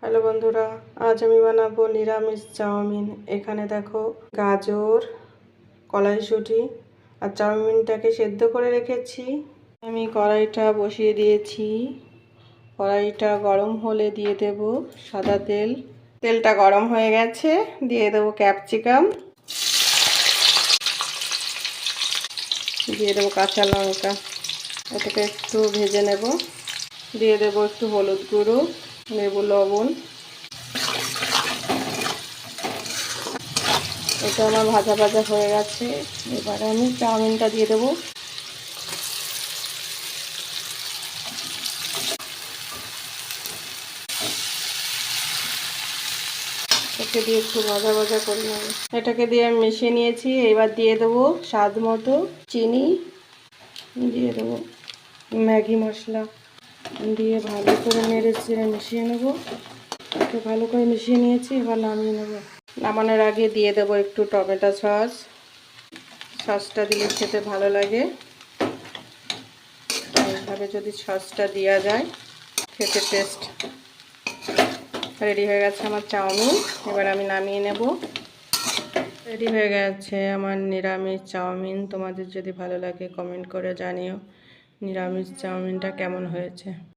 Hello বন্ধুরা, আজ আমি বানাবো নিরামিষ চাউমিন। এখানে দেখো গাজর, কড়াইশুঁটি আর চাউমিনটাকে সেদ্ধ করে রেখেছি। আমি কড়াইটা বসিয়ে দিয়েছি। কড়াইটা গরম হলে দিয়ে দেব সাদা তেল। তেলটা গরম হয়ে গেছে, দিয়ে দেবো ক্যাপসিকাম, দিয়ে দেবো কাঁচা লঙ্কা। এটাকে একটু ভেজে নেব। দিয়ে দেবো একটু হলুদ গুঁড়ো, দেব লবণ। এটা আমার ভাজা ভাজা হয়ে গেছে। এবারে আমি চাউমিনটা দিয়ে দেবো। এটাকে দিয়ে একটু ভাজা ভাজা করে নেব। এটাকে দিয়ে আমি মিশিয়ে নিয়েছি। এবার দিয়ে দেবো স্বাদ মতো চিনি, দিয়ে দেবো ম্যাগি মশলা, দিয়ে ভালো করে নেড়ে চেড়ে মিশিয়ে নেব। এটাকে ভালো করে মিশিয়ে নিয়েছি, এবার নামিয়ে নেব। নামানোর আগে দিয়ে দেবো একটু টমেটো সস। সসটা দিলে খেতে ভালো লাগে। এইভাবে যদি সসটা দেওয়া যায় খেতে টেস্ট। রেডি হয়ে গেছে আমার চাউমিন। এবার আমি নামিয়ে নেব। রেডি হয়ে গেছে আমার নিরামিষ চাউমিন। তোমাদের যদি ভালো লাগে কমেন্ট করে জানিও নিরামিষ চাউমিনটা কেমন হয়েছে।